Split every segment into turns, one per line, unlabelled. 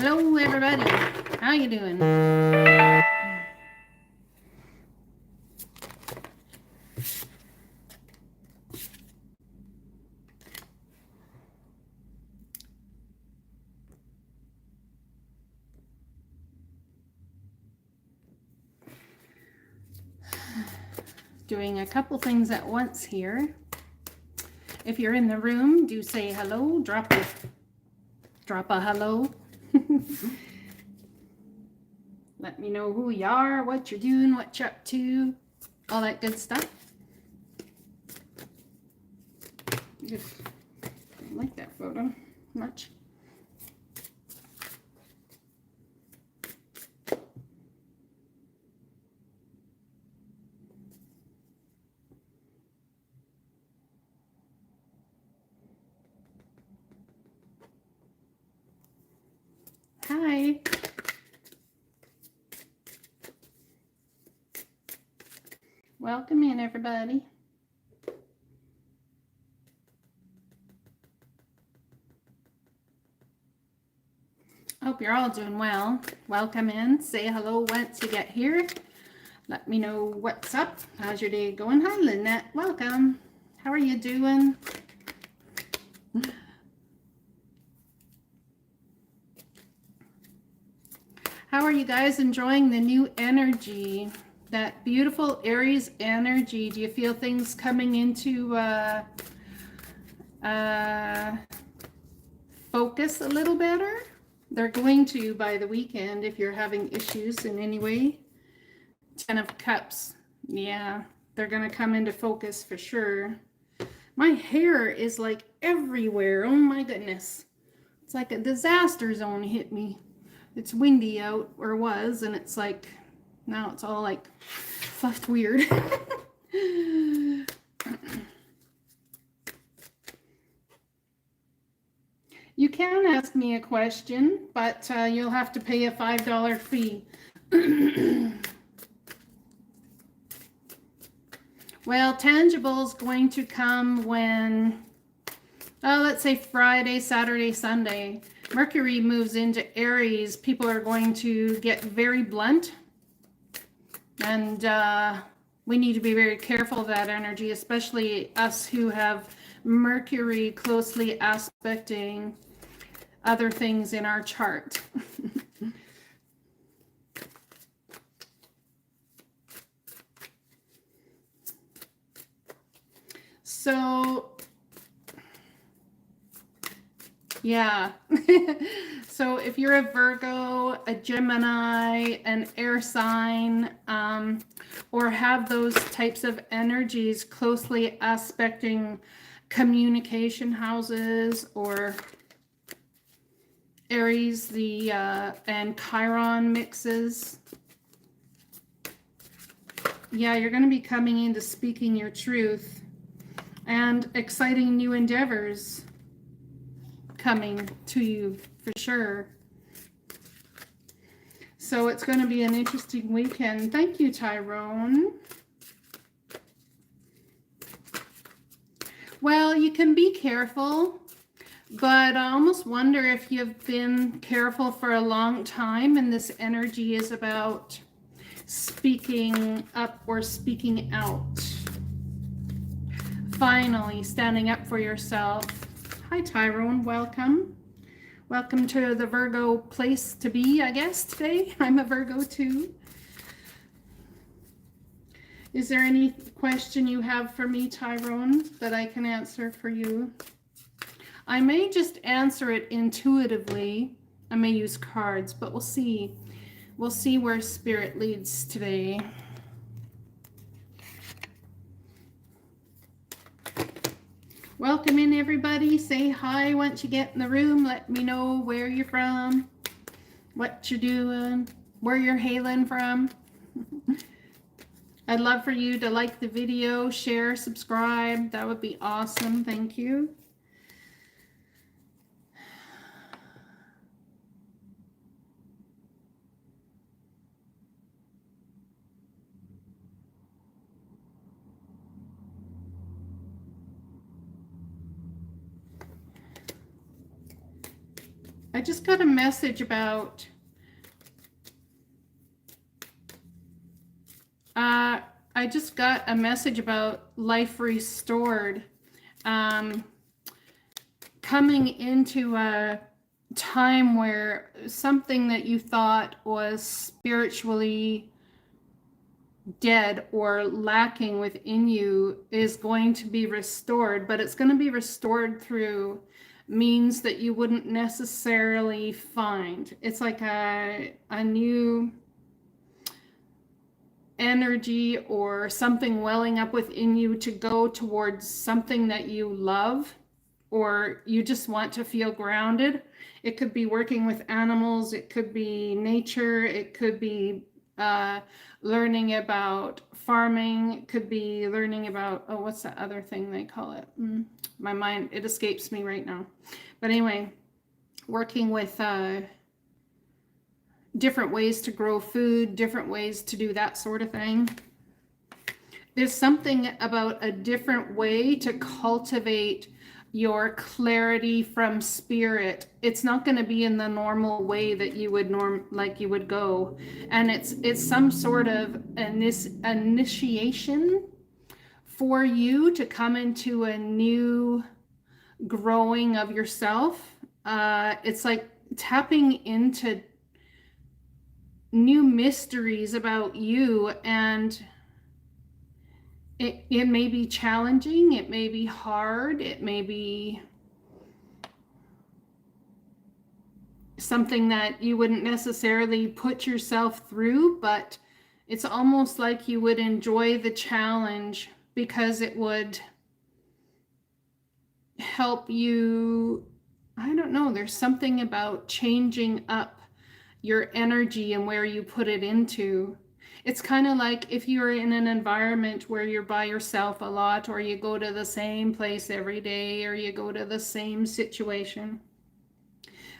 Hello, everybody. How you doing? Doing a couple things at once here. If you're in the room, do say hello. Drop a hello. Let me know who you are, what you're doing, what you're up to, all that good stuff. Just don't like that photo much. Hi. Welcome in, everybody. Hope you're all doing well. Welcome in. Say hello once you get here. Let me know what's up. How's your day going? Hi, Lynette. Welcome. How are you doing? How are you guys enjoying the new energy? That beautiful Aries energy. Do you feel things coming into focus a little better? They're going to by the weekend if you're having issues in any way. 10 of Cups. Yeah, they're going to come into focus for sure. My hair is like everywhere. Oh my goodness. It's like a disaster zone hit me. It's windy out, or was, and it's like, now it's all like fluffed weird. You can ask me a question, but you'll have to pay a $5 fee. Well, tangible's going to come when, let's say Friday, Saturday, Sunday. Mercury moves into Aries. People are going to get very blunt. And we need to be very careful of that energy, especially us who have Mercury closely aspecting other things in our chart. So, yeah. So if you're a Virgo, a Gemini, an air sign, or have those types of energies closely aspecting communication houses, or Aries, and Chiron mixes, yeah, you're going to be coming into speaking your truth and exciting new endeavors coming to you for sure. So it's going to be an interesting weekend. Thank you, Tyrone. Well, you can be careful, but I almost wonder if you've been careful for a long time and this energy is about speaking up or speaking out. Finally, standing up for yourself. Hi, Tyrone. Welcome. Welcome to the Virgo place to be, I guess, today. I'm a Virgo, too. Is there any question you have for me, Tyrone, that I can answer for you? I may just answer it intuitively. I may use cards, but we'll see. We'll see where Spirit leads today. Welcome in, everybody. Say hi once you get in the room. Let me know where you're from, what you're doing, where you're hailing from. I'd love for you to like the video, share, subscribe. That would be awesome. Thank you. I just got a message about I just got a message about life restored, coming into a time where something that you thought was spiritually dead or lacking within you is going to be restored, but it's going to be restored through means that you wouldn't necessarily find. It's like a new energy or something welling up within you to go towards something that you love, or you just want to feel grounded. It could be working with animals, it could be nature, it could be learning about farming, it could be learning about, oh, what's that other thing they call it? My mind, it escapes me right now. But anyway, working with different ways to grow food, different ways to do that sort of thing. There's something about a different way to cultivate your clarity from spirit. It's not going to be in the normal way that you would you would go. And it's some sort of initiation for you to come into a new growing of yourself. It's like tapping into new mysteries about you, and it may be challenging, it may be hard, it may be something that you wouldn't necessarily put yourself through, but it's almost like you would enjoy the challenge because it would help you. I don't know, there's something about changing up your energy and where you put it into. It's kind of like if you're in an environment where you're by yourself a lot, or you go to the same place every day, or you go to the same situation.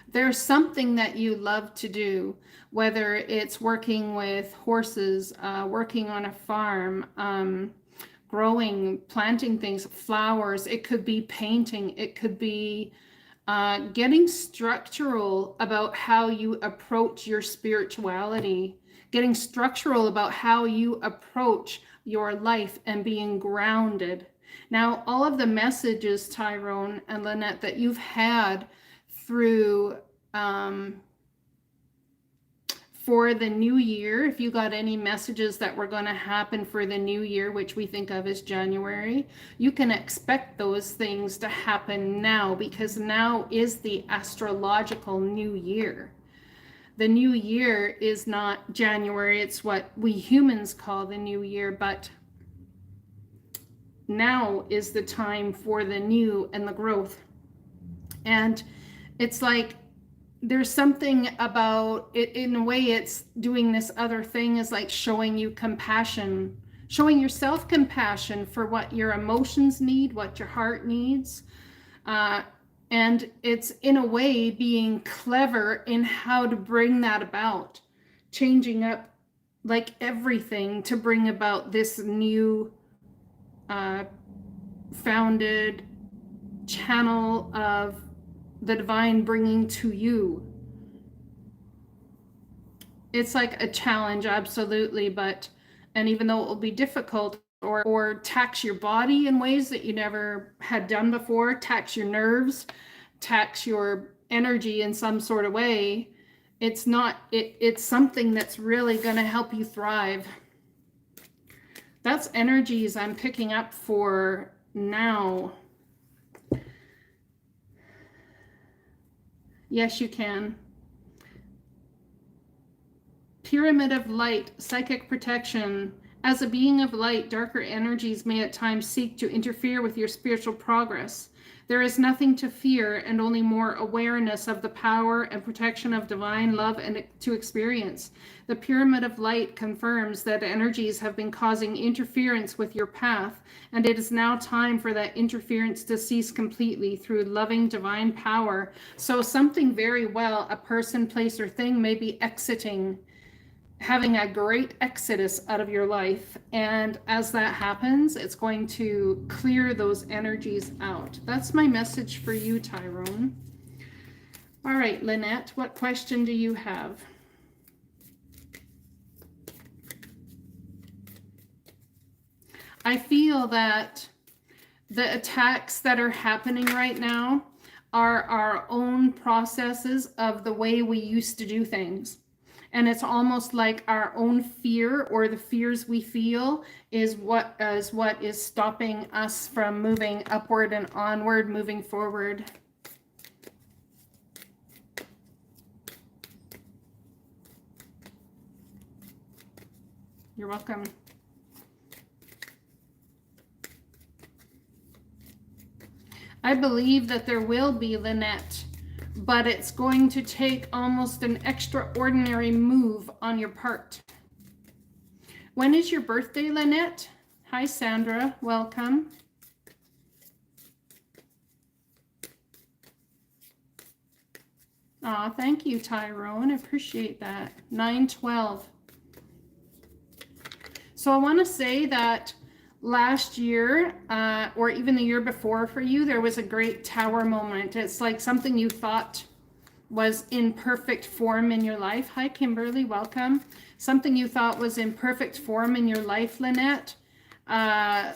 There's something that you love to do, whether it's working with horses, working on a farm, growing, planting things, flowers. It could be painting. It could be getting structural about how you approach your spirituality, getting structural about how you approach your life and being grounded. Now, all of the messages, Tyrone and Lynette, that you've had through for the new year, if you got any messages that were going to happen for the new year, which we think of as January, you can expect those things to happen now, because now is the astrological new year. The new year is not January, it's what we humans call the new year, but now is the time for the new and the growth. And it's like there's something about it, in a way it's doing this other thing, is like showing you compassion, showing yourself compassion for what your emotions need, what your heart needs. And it's in a way being clever in how to bring that about, changing up like everything to bring about this new founded channel of the divine bringing to you. It's like a challenge, absolutely, but, and even though it will be difficult, or tax your body in ways that you never had done before, tax your nerves, tax your energy in some sort of way, it's not, it's something that's really going to help you thrive. That's energies I'm picking up for now. Yes, you can. Pyramid of light, psychic protection. As a being of light, darker energies may at times seek to interfere with your spiritual progress. There is nothing to fear, and only more awareness of the power and protection of divine love and to experience. The pyramid of light confirms that energies have been causing interference with your path, and it is now time for that interference to cease completely through loving divine power. So something very well, a person, place, or thing may be exiting, having a great exodus out of your life. And as that happens, it's going to clear those energies out. That's my message for you, Tyrone. All right, Lynette, what question do you have? I feel that the attacks that are happening right now are our own processes of the way we used to do things. And it's almost like our own fear, or the fears we feel, is what is stopping us from moving upward and onward, moving forward. You're welcome. I believe that there will be, Lynette, but it's going to take almost an extraordinary move on your part. When is your birthday, Lynette? Hi, Sandra. Welcome. Aw, thank you, Tyrone. I appreciate that. 9/12. So I want to say that last year, or even the year before for you, there was a great tower moment. It's like something you thought was in perfect form in your life. Hi, Kimberly, welcome. Something you thought was in perfect form in your life, Lynette. The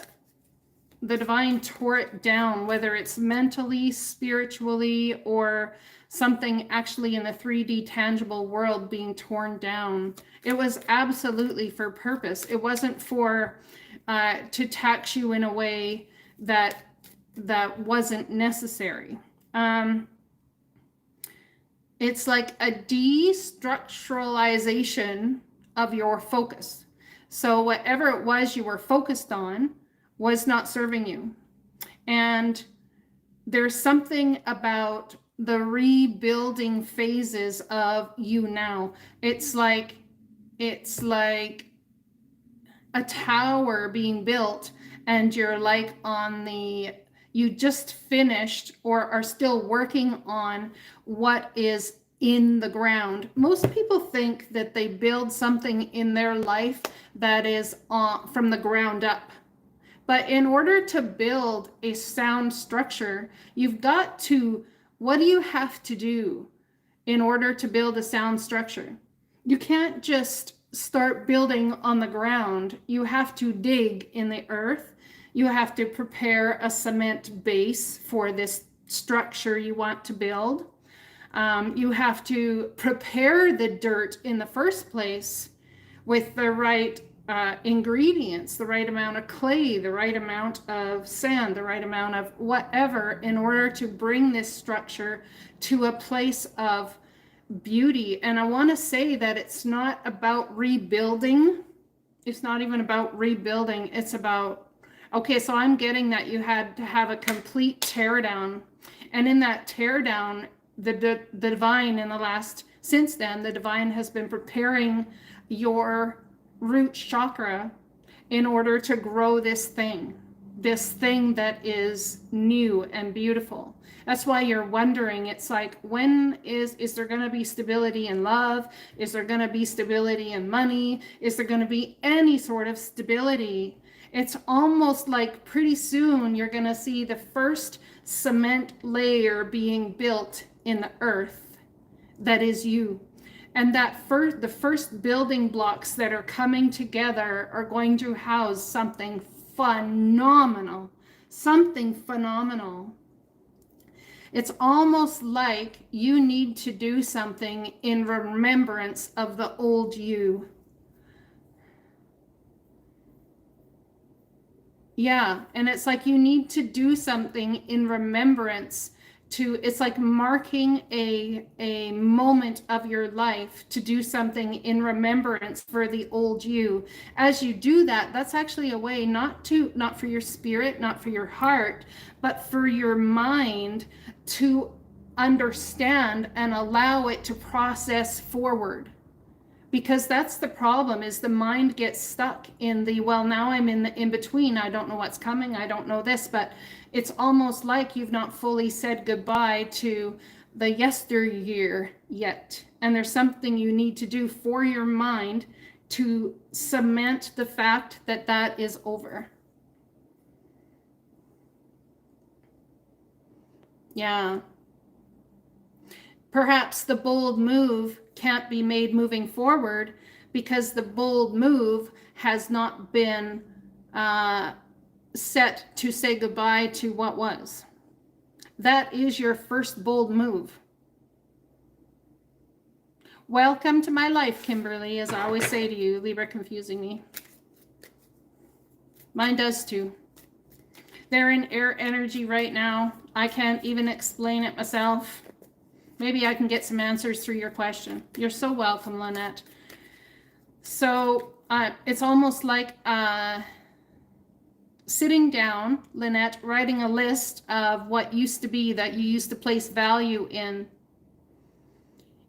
divine tore it down, whether it's mentally, spiritually, or something actually in the 3D tangible world being torn down. It was absolutely for purpose. It wasn't for to tax you in a way that wasn't necessary. It's like a destructuralization of your focus. So whatever it was you were focused on was not serving you. And there's something about the rebuilding phases of you now. It's like a tower being built, and you're like you just finished or are still working on what is in the ground. Most people think that they build something in their life that is from the ground up. But in order to build a sound structure, what do you have to do in order to build a sound structure? You can't just start building on the ground. You have to dig in the earth. You have to prepare a cement base for this structure you want to build. You have to prepare the dirt in the first place with the right ingredients, the right amount of clay, the right amount of sand, the right amount of whatever, in order to bring this structure to a place of beauty. And I want to say that it's not about rebuilding. It's not even about rebuilding. It's about, okay, so I'm getting that you had to have a complete teardown. And in that teardown, the divine since then, the divine has been preparing your root chakra in order to grow this thing that is new and beautiful. That's why you're wondering, it's like, when is there going to be stability in love? Is there going to be stability in money? Is there going to be any sort of stability? It's almost like pretty soon you're going to see the first cement layer being built in the earth that is you. And the first building blocks that are coming together are going to house something phenomenal. Something phenomenal. It's almost like you need to do something in remembrance of the old you. Yeah, and it's like you need to do something in remembrance it's like marking a moment of your life to do something in remembrance for the old you. As you do that, that's actually a way not for your spirit, not for your heart, but for your mind to understand and allow it to process forward. Because that's the problem, is the mind gets stuck in now I'm in the in between. I don't know what's coming. I don't know this, but it's almost like you've not fully said goodbye to the yesteryear yet. And there's something you need to do for your mind to cement the fact that that is over. Yeah. Perhaps the bold move can't be made moving forward because the bold move has not been set to say goodbye to what was. That is your first bold move. Welcome to my life, Kimberly, as I always say to you. Libra confusing me. Mine does too. They're in air energy right now. I can't even explain it myself. Maybe I can get some answers through your question. You're so welcome, Lynette. So it's almost like sitting down, Lynette, writing a list of what used to be that you used to place value in,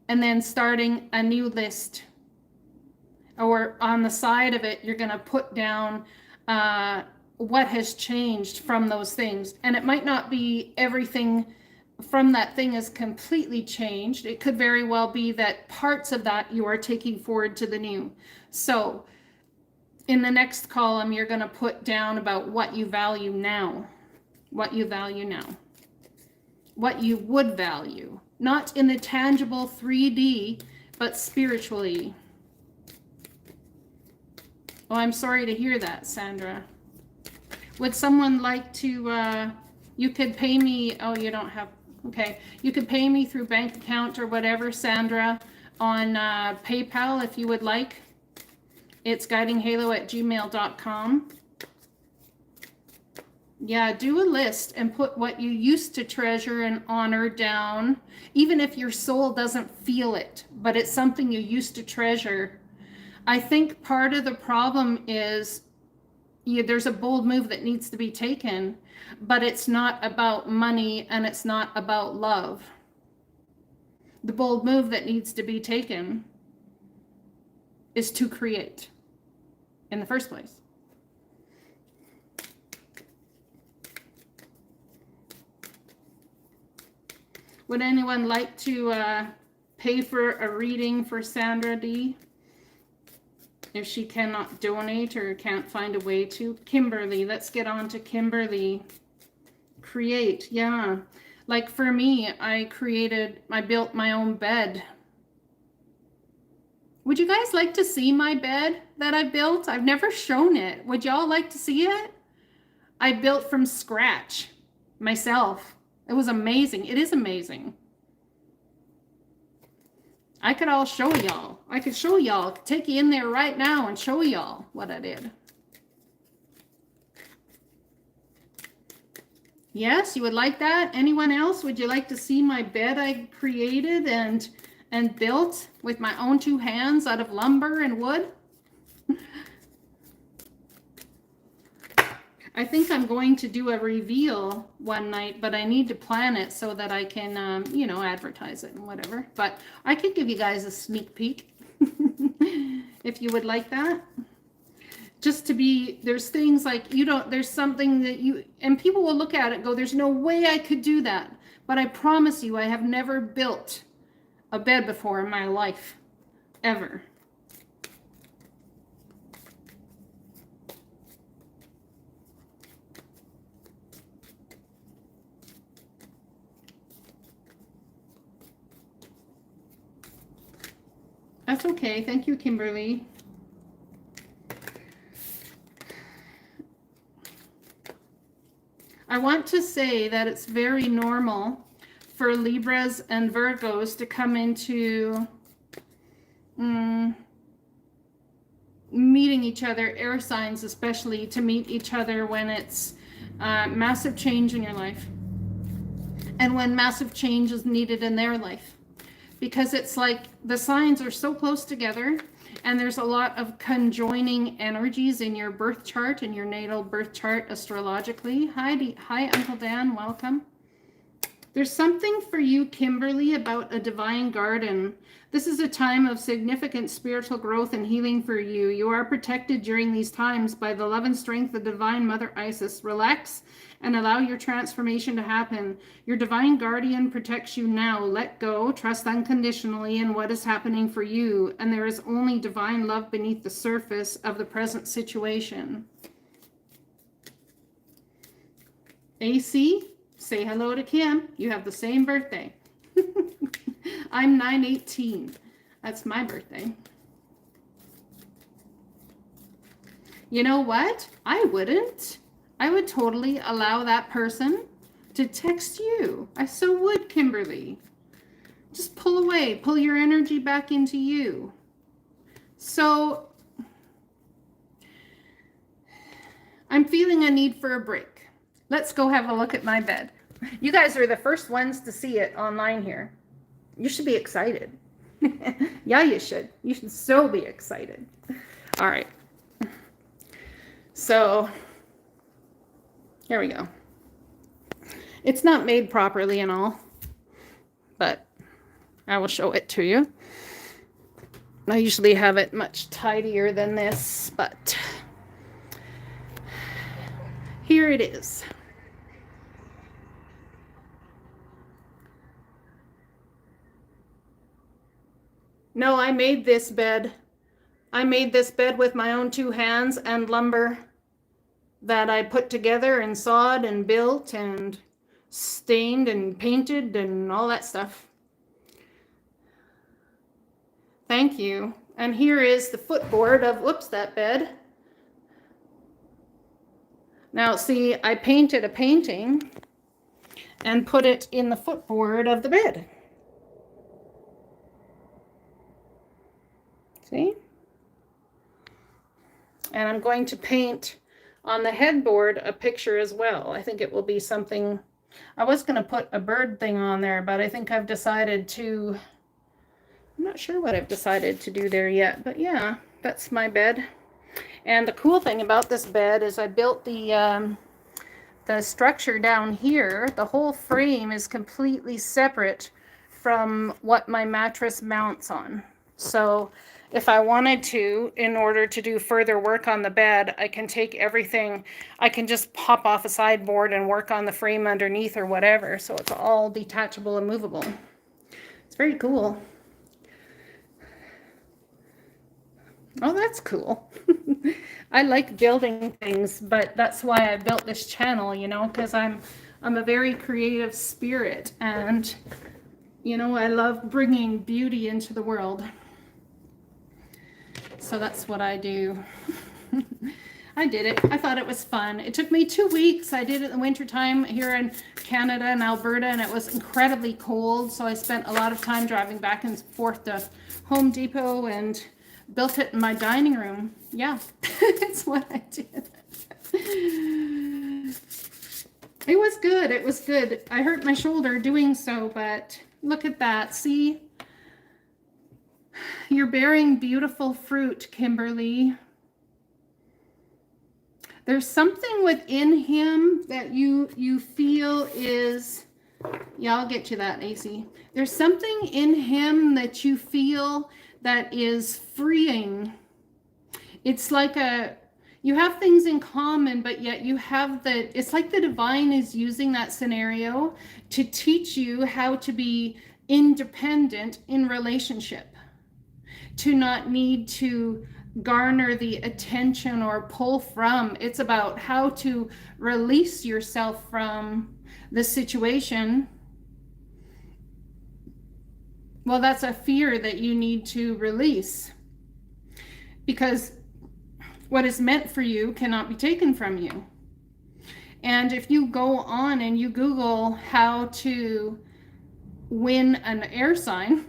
and then starting a new list. Or on the side of it, you're going to put down what has changed from those things. And it might not be everything from that thing is completely changed. It could very well be that parts of that you are taking forward to the new. So in the next column, you're going to put down about what you value now, what you value now, what you would value, not in the tangible 3D, but spiritually. Oh, I'm sorry to hear that, Sandra. Would someone like to, you could pay me, oh, you don't have, okay. You could pay me through bank account or whatever, Sandra, on PayPal if you would like. It's guidinghalo@gmail.com. Yeah, do a list and put what you used to treasure and honor down, even if your soul doesn't feel it, but it's something you used to treasure. I think part of the problem is there's a bold move that needs to be taken, but it's not about money and it's not about love. The bold move that needs to be taken is to create in the first place. Would anyone like to pay for a reading for Sandra D? If she cannot donate or can't find a way to. Kimberly, let's get on to Kimberly. Create, yeah. Like for me, I built my own bed. Would you guys like to see my bed that I built? I've never shown it. Would y'all like to see it? I built from scratch myself. It was amazing. It is amazing. I could all show y'all. I could show y'all. Take you in there right now and show y'all what I did. Yes, you would like that? Anyone else? Would you like to see my bed I created and built with my own 2 hands out of lumber and wood? I think I'm going to do a reveal one night, but I need to plan it so that I can, advertise it and whatever. But I could give you guys a sneak peek if you would like that. Just to be, there's things like there's something that and people will look at it and go, there's no way I could do that. But I promise you, I have never built a bed before in my life, ever. That's okay. Thank you, Kimberly. I want to say that it's very normal for Libras and Virgos to come into meeting each other, air signs especially, to meet each other when it's massive change in your life and when massive change is needed in their life. Because it's like the signs are so close together and there's a lot of conjoining energies in your birth chart, in your natal birth chart astrologically. Hi, Uncle Dan, welcome. There's something for you, Kimberly, about a divine garden. This is a time of significant spiritual growth and healing for you. You are protected during these times by the love and strength of Divine Mother Isis. Relax and allow your transformation to happen. Your divine guardian protects you now. Let go, trust unconditionally in what is happening for you. And there is only divine love beneath the surface of the present situation. AC, say hello to Kim. You have the same birthday. I'm 9/18. That's my birthday. You know what? I wouldn't. I would totally allow that person to text you. I so would, Kimberly. Just pull away. Pull your energy back into you. So I'm feeling a need for a break. Let's go have a look at my bed. You guys are the first ones to see it online here. You should be excited. Yeah, you should. You should so be excited. All right. So here we go. It's not made properly and all, but I will show it to you. I usually have it much tidier than this, but here it is. No, I made this bed. I made this bed with my own 2 hands and lumber that I put together and sawed and built and stained and painted and all that stuff. Thank you. And here is the footboard of, whoops, that bed. Now, see, I painted a painting and put it in the footboard of the bed. See? And I'm going to paint on the headboard a picture as well. I think it will be something, I was going to put a bird thing on there, but I think I've decided to, I'm not sure what I've decided to do there yet, but yeah, that's my bed. And the cool thing about this bed is I built the structure down here. The whole frame is completely separate from what my mattress mounts on. So if I wanted to, in order to do further work on the bed, I can take everything, I can just pop off a sideboard and work on the frame underneath or whatever. So it's all detachable and movable. It's very cool. Oh, that's cool. I like building things, but that's why I built this channel, you know, because I'm a very creative spirit, and, you know, I love bringing beauty into the world. So that's what I do. I did it. I thought it was fun. It took me 2 weeks. I did it in the wintertime here in Canada and Alberta, and it was incredibly cold. So I spent a lot of time driving back and forth to Home Depot and built it in my dining room. Yeah, that's what I did. It was good. It was good. I hurt my shoulder doing so, but look at that. See? You're bearing beautiful fruit, Kimberly. There's something within him that you feel is, yeah, I'll get you that, AC. There's something in him that you feel that is freeing. It's like you have things in common, but yet you have it's like the divine is using that scenario to teach you how to be independent in relationship, to not need to garner the attention or pull from. It's about how to release yourself from the situation. Well, that's a fear that you need to release, because what is meant for you cannot be taken from you. And if you go on and you Google how to win an air sign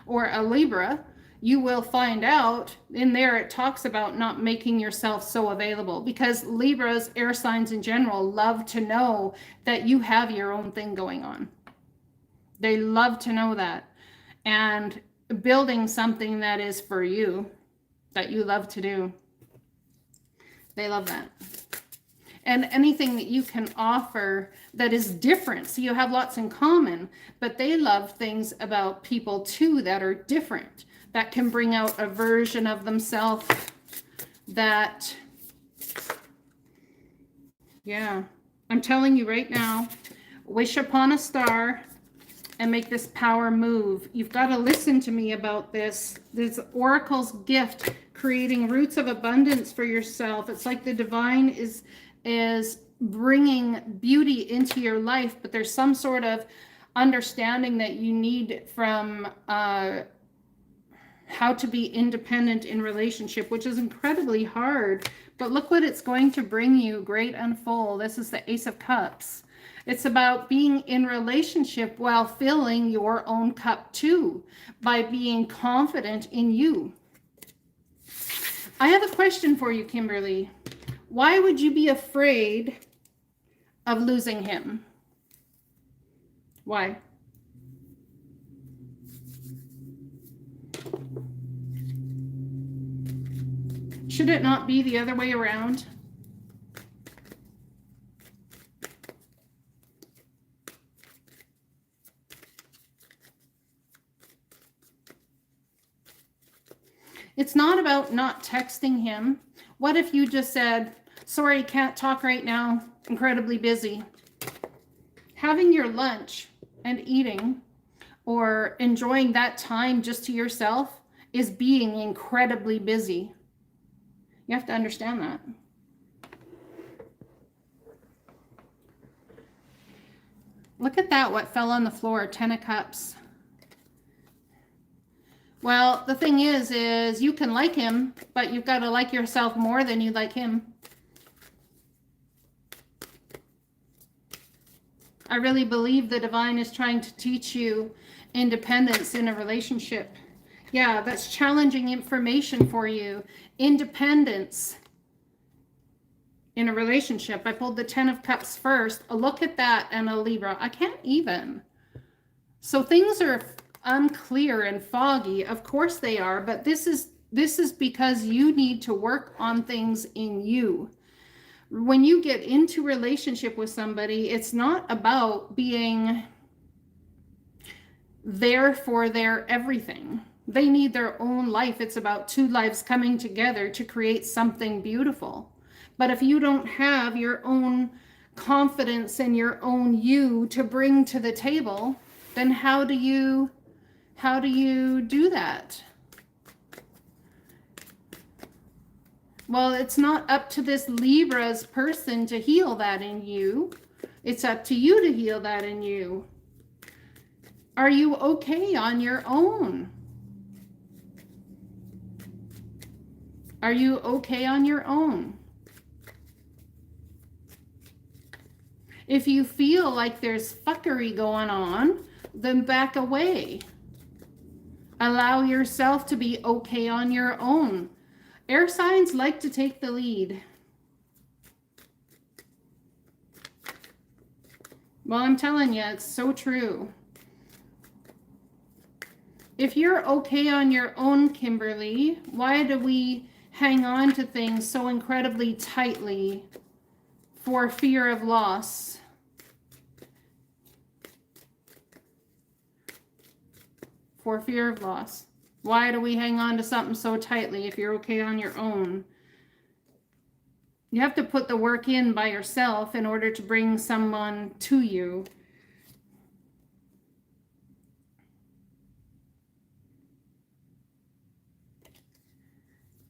or a Libra, you will find out in there it talks about not making yourself so available, because Libras, air signs in general, love to know that you have your own thing going on. They love to know that. And building something that is for you, that you love to do. They love that. And anything that you can offer that is different. So you have lots in common, but they love things about people too that are different, that can bring out a version of themselves that, yeah, I'm telling you right now, wish upon a star and make this power move. You've got to listen to me about this. This Oracle's gift, creating roots of abundance for yourself. It's like the divine is bringing beauty into your life, but there's some sort of understanding that you need from how to be independent in relationship, which is incredibly hard. But look what it's going to bring you, great and full. This is the Ace of Cups. It's about being in relationship while filling your own cup too, by being confident in you. I have a question for you, Kimberly. Why would you be afraid of losing him? Why? Should it not be the other way around? It's not about not texting him. What if you just said, sorry, can't talk right now, incredibly busy. Having your lunch and eating or enjoying that time just to yourself is being incredibly busy. You have to understand that. Look at that, what fell on the floor, 10 of Cups. Well, the thing is you can like him, but you've got to like yourself more than you like him. I really believe the divine is trying to teach you independence in a relationship. Yeah, that's challenging information for you. Independence in a relationship. I pulled the 10 of Cups first. A look at that and a Libra. I can't even. So things are unclear and foggy. Of course they are, but this is because you need to work on things in you. When you get into relationship with somebody, it's not about being there for their everything. They need their own life. It's about two lives coming together to create something beautiful. But if you don't have your own confidence and your own you to bring to the table, then how do you do that? Well, it's not up to this Libra's person to heal that in you. It's up to you to heal that in you. Are you okay on your own? Are you okay on your own? If you feel like there's fuckery going on, then back away. Allow yourself to be okay on your own. Air signs like to take the lead. Well, I'm telling you, it's so true. If you're okay on your own, Kimberly, why do we hang on to things so incredibly tightly for fear of loss? For fear of loss. Why do we hang on to something so tightly if you're okay on your own? You have to put the work in by yourself in order to bring someone to you.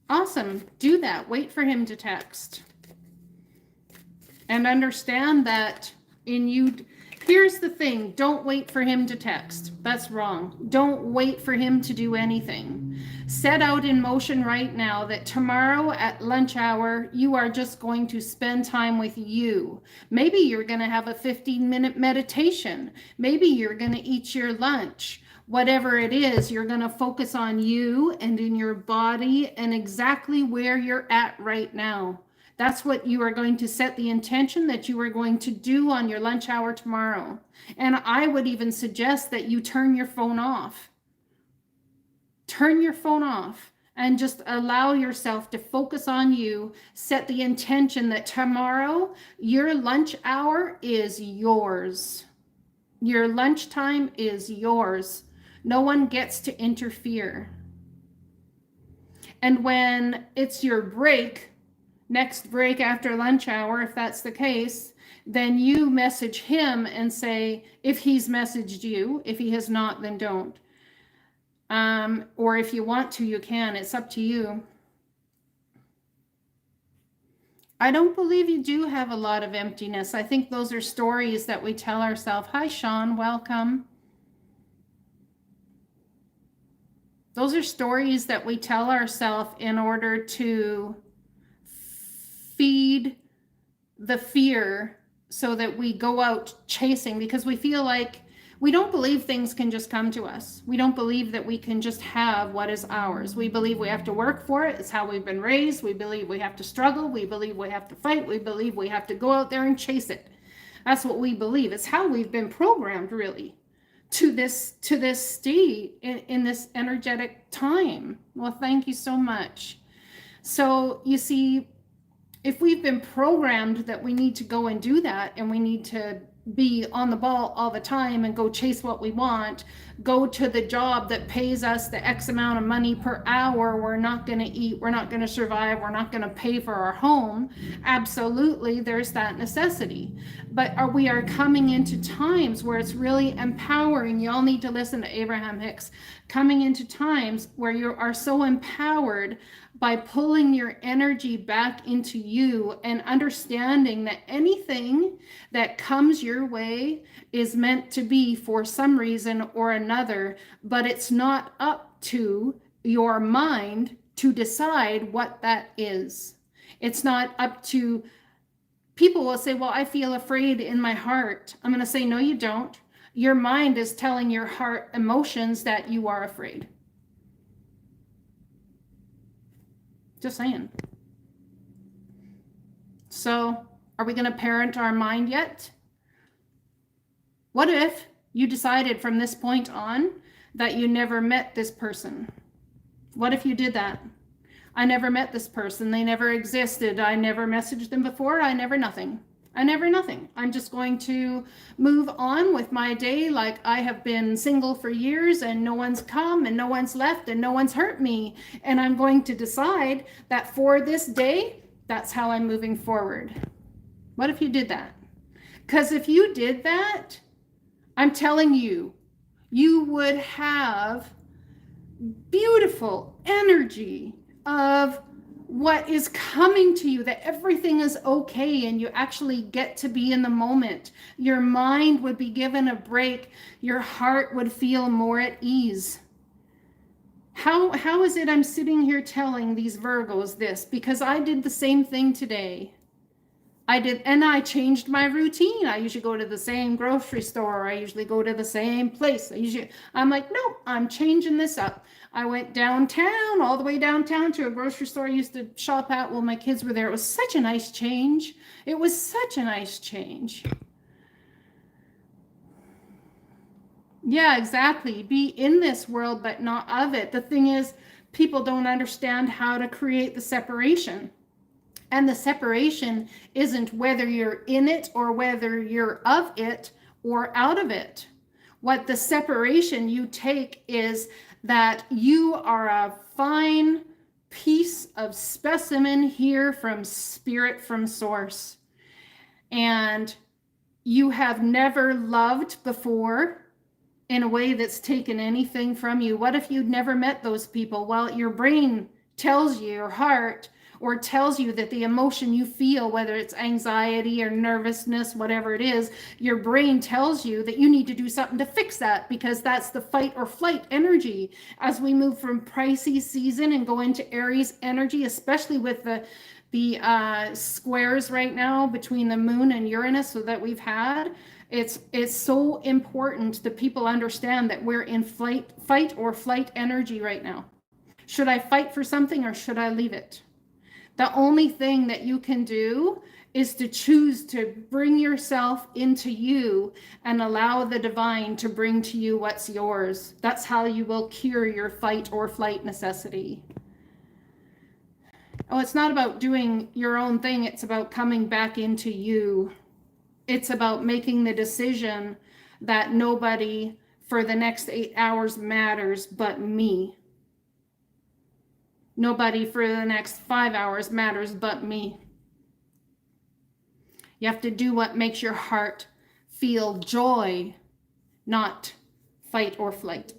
Awesome. Do that. Wait for him to text. And understand that in you. Here's the thing. Don't wait for him to text. That's wrong. Don't wait for him to do anything. Set out in motion right now that tomorrow at lunch hour, you are just going to spend time with you. Maybe you're going to have a 15-minute meditation. Maybe you're going to eat your lunch. Whatever it is, you're going to focus on you and in your body and exactly where you're at right now. That's what you are going to set the intention that you are going to do on your lunch hour tomorrow. And I would even suggest that you turn your phone off. Turn your phone off and just allow yourself to focus on you. Set the intention that tomorrow your lunch hour is yours. Your lunchtime is yours. No one gets to interfere. And when it's your break, next break after lunch hour, if that's the case, then you message him and say, if he's messaged you. If he has not, then don't. Or if you want to, you can. It's up to you. I don't believe you do have a lot of emptiness. I think those are stories that we tell ourselves. Hi, Sean, welcome. Those are stories that we tell ourselves in order to feed the fear so that we go out chasing, because we feel like we don't believe things can just come to us. We don't believe that we can just have what is ours. We believe we have to work for it. It's how we've been raised. We believe we have to struggle. We believe we have to fight. We believe we have to go out there and chase it. That's what we believe. It's how we've been programmed, really, to this state in this energetic time. Well, thank you so much. So you see, if we've been programmed that we need to go and do that, and we need to be on the ball all the time and go chase what we want, go to the job that pays us the X amount of money per hour, we're not going to eat, we're not going to survive, we're not going to pay for our home. Absolutely, there's that necessity. But we are coming into times where it's really empowering. You all need to listen to Abraham Hicks. Coming into times where you are so empowered by pulling your energy back into you and understanding that anything that comes your way is meant to be for some reason or another, but it's not up to your mind to decide what that is. It's not up to, people will say, well, I feel afraid in my heart. I'm going to say, no, you don't. Your mind is telling your heart emotions that you are afraid. Just saying. So, are we going to parent our mind yet? What if you decided from this point on that you never met this person? What if you did that? I never met this person. They never existed. I never messaged them before. I never nothing. I'm just going to move on with my day like I have been single for years, and no one's come and no one's left and no one's hurt me. And I'm going to decide that for this day, that's how I'm moving forward. What if you did that? Because if you did that, I'm telling you, you would have beautiful energy of what is coming to you, that everything is okay and you actually get to be in the moment. Your mind would be given a break. Your heart would feel more at ease. How is it I'm sitting here telling these Virgos this? Because I did the same thing today. I changed my routine. I usually go to the same grocery store. I usually go to the same place. I'm like, nope, I'm changing this up. I went downtown, all the way downtown to a grocery store I used to shop at while my kids were there. It was such a nice change. It was such a nice change. Yeah, exactly. Be in this world, but not of it. The thing is, people don't understand how to create the separation. And the separation isn't whether you're in it or whether you're of it or out of it. What the separation you take is that you are a fine piece of specimen here from spirit, from source. And you have never loved before in a way that's taken anything from you. What if you'd never met those people? Well, your brain tells you, your heart, or tells you that the emotion you feel, whether it's anxiety or nervousness, whatever it is, your brain tells you that you need to do something to fix that, because that's the fight or flight energy. As we move from Pisces season and go into Aries energy, especially with the squares right now between the moon and Uranus so that we've had, it's so important that people understand that we're in fight or flight energy right now. Should I fight for something or should I leave it? The only thing that you can do is to choose to bring yourself into you and allow the divine to bring to you what's yours. That's how you will cure your fight or flight necessity. Oh, it's not about doing your own thing. It's about coming back into you. It's about making the decision that nobody for the next 8 hours matters but me. Nobody for the next 5 hours matters but me. You have to do what makes your heart feel joy, not fight or flight.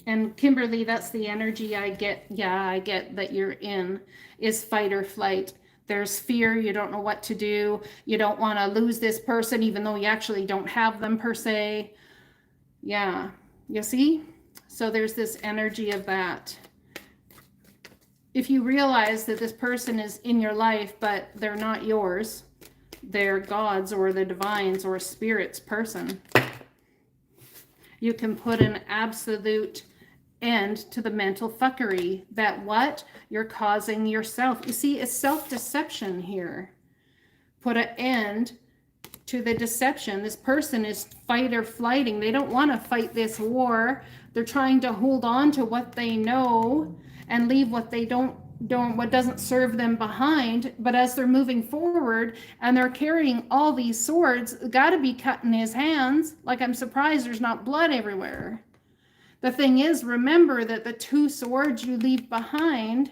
And Kimberly, that's the energy I get. Yeah, I get that you're in, is fight or flight. There's fear. You don't know what to do. You don't want to lose this person, even though you actually don't have them per se. Yeah, you see? So there's this energy of that. If you realize that this person is in your life, but they're not yours, they're God's or the divine's or spirit's person, you can put an absolute end to the mental fuckery that what? You're causing yourself. You see, it's self-deception here. Put an end to the deception. This person is fight or flighting. They don't want to fight this war. They're trying to hold on to what they know and leave what they don't what doesn't serve them behind. But as they're moving forward and they're carrying all these swords, got to be cutting his hands. Like, I'm surprised there's not blood everywhere. The thing is, remember that the 2 swords you leave behind,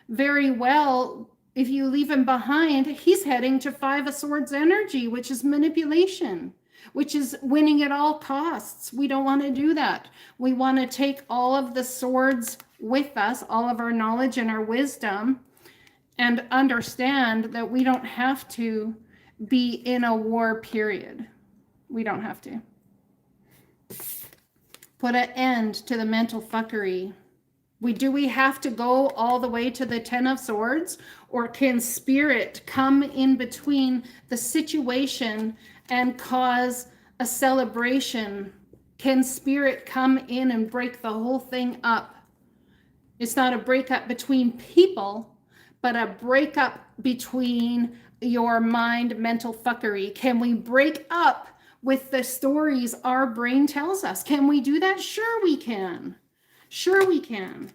very well, if you leave him behind, he's heading to 5 of Swords energy, which is manipulation, which is winning at all costs. We don't want to do that. We want to take all of the swords with us, all of our knowledge and our wisdom, and understand that we don't have to be in a war period. We don't have to. Put an end to the mental fuckery. Do we have to go all the way to the 10 of Swords? Or can spirit come in between the situation and cause a celebration? Can spirit come in and break the whole thing up? It's not a breakup between people, but a breakup between your mind, mental fuckery. Can we break up with the stories our brain tells us? Can we do that? Sure we can. Sure we can.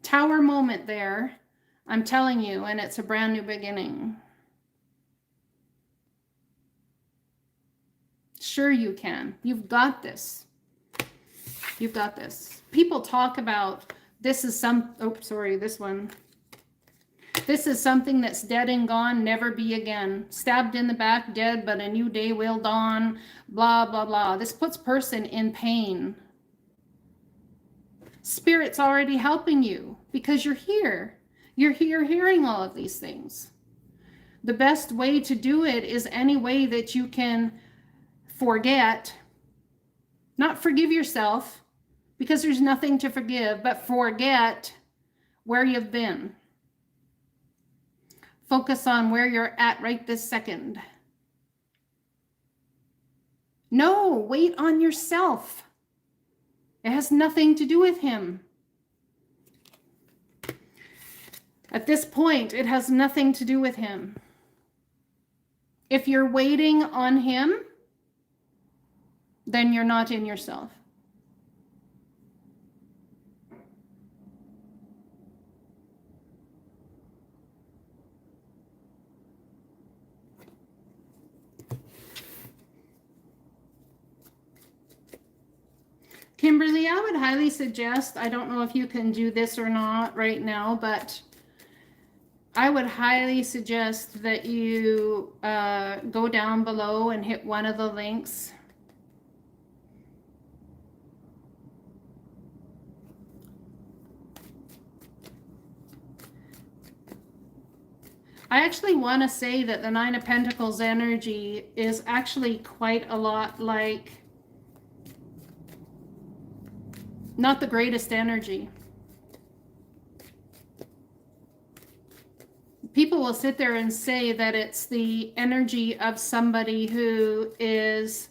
Tower moment there, I'm telling you, and it's a brand new beginning. Sure you can. You've got this. You've got this. People talk about this is this one. This is something that's dead and gone, never be again. Stabbed in the back, dead, but a new day will dawn. Blah, blah, blah. This puts person in pain. Spirit's already helping you because you're here. You're here hearing all of these things. The best way to do it is any way that you can forget, not forgive yourself because there's nothing to forgive, but forget where you've been. Focus on where you're at right this second. No, wait on yourself. It has nothing to do with him. At this point, it has nothing to do with him. If you're waiting on him, then you're not in yourself. Kimberly, I would highly suggest, I don't know if you can do this or not right now, but I would highly suggest that you go down below and hit one of the links. I actually want to say that the 9 of Pentacles energy is actually quite a lot like, not the greatest energy. People will sit there and say that it's the energy of somebody who is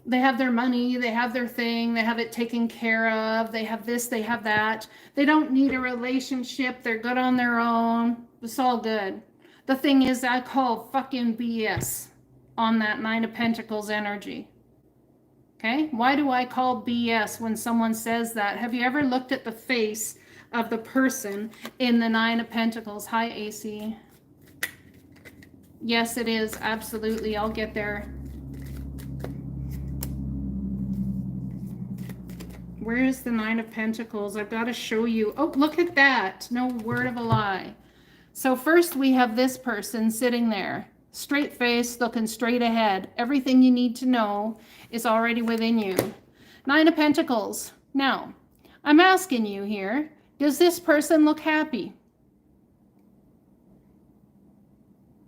they have their money, they have their thing, they have it taken care of, they have this, they have that. They don't need a relationship, they're good on their own. It's all good. The thing is, I call fucking BS on that 9 of Pentacles energy. Okay? Why do I call BS when someone says that? Have you ever looked at the face of the person in the 9 of Pentacles? Hi, AC. Yes, it is. Absolutely. I'll get there. Where is the 9 of Pentacles? I've got to show you. Oh, look at that. No word of a lie. So first we have this person sitting there, straight face, looking straight ahead. Everything you need to know is already within you. 9 of Pentacles. Now, I'm asking you here, Does this person look happy?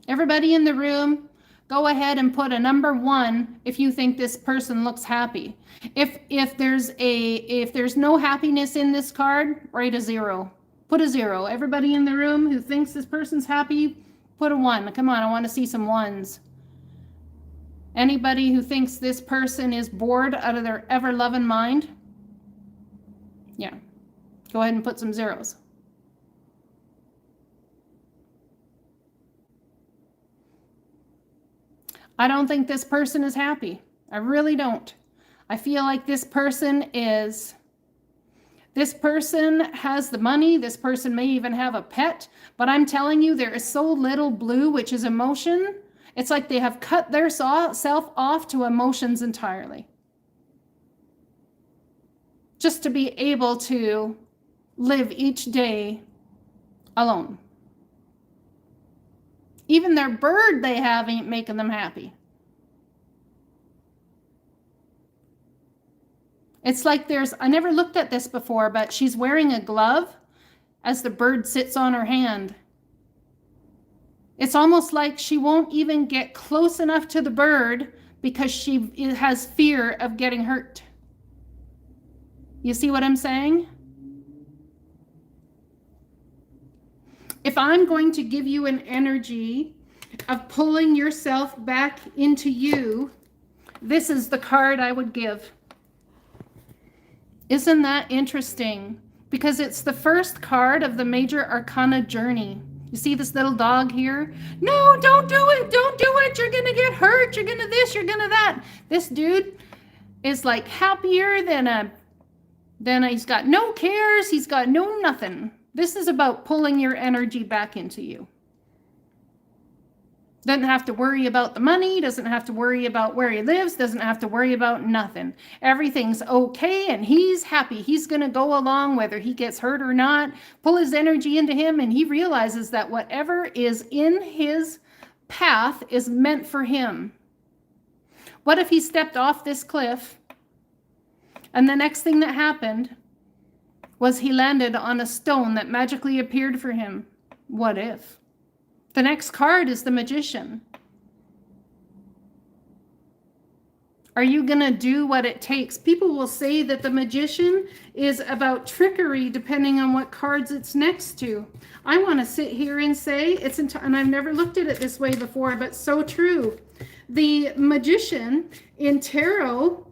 Everybody in the room, go ahead and put a number 1 if you think this person looks happy. If there's no happiness in this card, write a 0. Put a 0. Everybody in the room who thinks this person's happy, put a 1. Come on, I want to see some 1s. Anybody who thinks this person is bored out of their ever-loving mind? Yeah. Go ahead and put some 0s. I don't think this person is happy. I really don't. I feel like this person has the money. This person may even have a pet, but I'm telling you, there is so little blue, which is emotion. It's like they have cut their self off to emotions entirely. Just to be able to live each day alone. Even their bird they have ain't making them happy. It's like I never looked at this before, but she's wearing a glove as the bird sits on her hand. It's almost like she won't even get close enough to the bird because she has fear of getting hurt. You see what I'm saying? If I'm going to give you an energy of pulling yourself back into you, this is the card I would give. Isn't that interesting? Because it's the first card of the Major Arcana journey. You see this little dog here? No, don't do it. Don't do it. You're going to get hurt. You're going to this. You're going to that. This dude is like happier than he's got no cares. He's got no nothing. This is about pulling your energy back into you. Doesn't have to worry about the money, doesn't have to worry about where he lives, doesn't have to worry about nothing. Everything's okay and he's happy. He's going to go along whether he gets hurt or not. Pull his energy into him and he realizes that whatever is in his path is meant for him. What if he stepped off this cliff and the next thing that happened was he landed on a stone that magically appeared for him? What if? The next card is the Magician. Are you going to do what it takes? People will say that the Magician is about trickery depending on what cards it's next to. I want to sit here and say, and I've never looked at it this way before, but so true. The Magician in tarot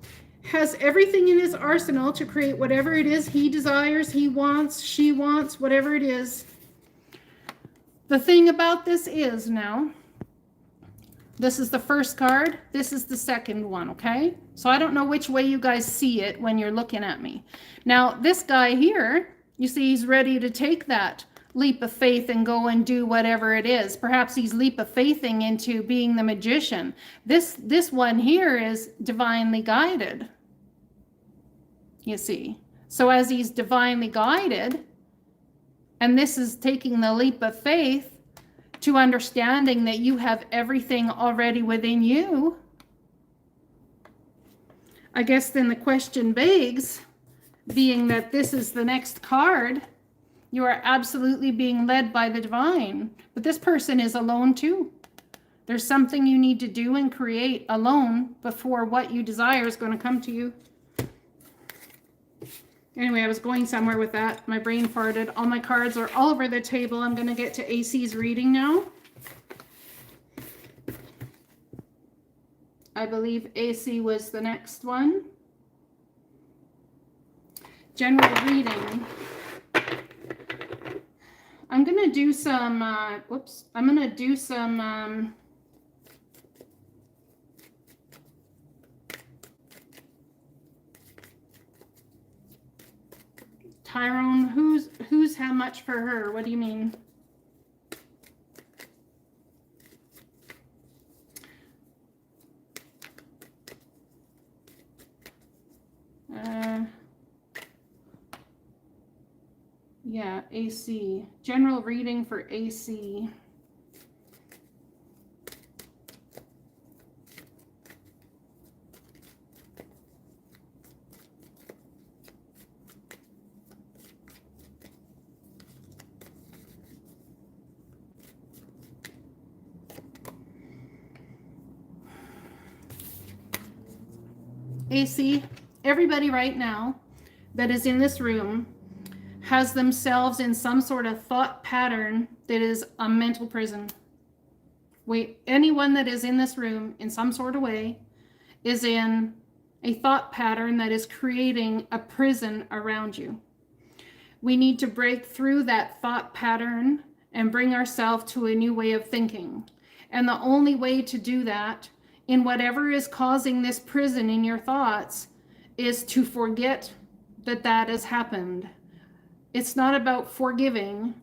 has everything in his arsenal to create whatever it is he desires, he wants, she wants, whatever it is. The thing about this is now, this is the first card, this is the second one, okay? So I don't know which way you guys see it when you're looking at me. Now, this guy here, you see he's ready to take that leap of faith and go and do whatever it is. Perhaps he's leap of faithing into being the Magician. This one here is divinely guided, you see. So as he's divinely guided, and this is taking the leap of faith to understanding that you have everything already within you. I guess then the question begs, being that this is the next card, you are absolutely being led by the divine. But this person is alone too. There's something you need to do and create alone before what you desire is going to come to you. Anyway, I was going somewhere with that. My brain farted. All my cards are all over the table. I'm going to get to AC's reading now. I believe AC was the next one. General reading. I'm going to do some, I'm going to do some, Tyrone, who's how much for her? What do you mean? Yeah, AC. General reading for AC. AC, everybody right now that is in this room has themselves in some sort of thought pattern that is a mental prison. Anyone that is in this room in some sort of way is in a thought pattern that is creating a prison around you. We need to break through that thought pattern and bring ourselves to a new way of thinking. And the only way to do that in whatever is causing this prison in your thoughts is to forget that that has happened. It's not about forgiving.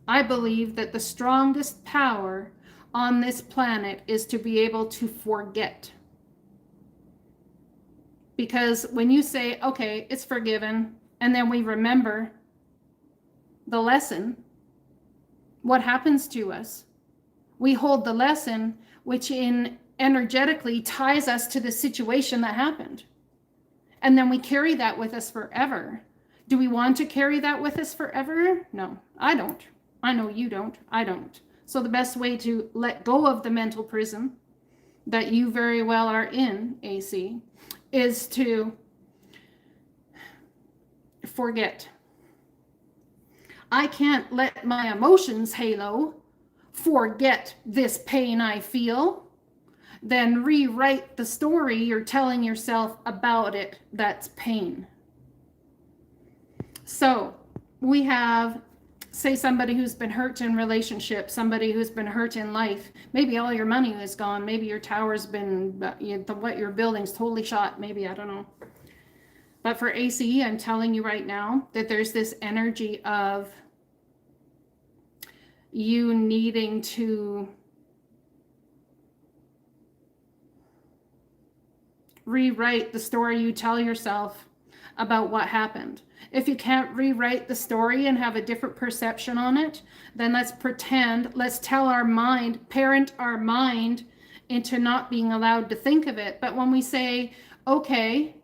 I believe that the strongest power on this planet is to be able to forget. Because when you say, okay, it's forgiven, and then we remember the lesson, what happens to us? We hold the lesson, which energetically ties us to the situation that happened. And then we carry that with us forever. Do we want to carry that with us forever? No, I don't. I know you don't. I don't. So the best way to let go of the mental prison that you very well are in, AC, is to forget. I can't let my emotions, Halo, forget this pain I feel. Then rewrite the story you're telling yourself about it. That's pain. So we have, say, somebody who's been hurt in relationships, somebody who's been hurt in life. Maybe all your money is gone. Maybe your tower's been, what your building's totally shot. Maybe, I don't know. But for ACE, I'm telling you right now that there's this energy of you needing to rewrite the story you tell yourself about what happened. If you can't rewrite the story and have a different perception on it, then let's pretend, let's tell our mind, parent our mind into not being allowed to think of it. But when we say, okay,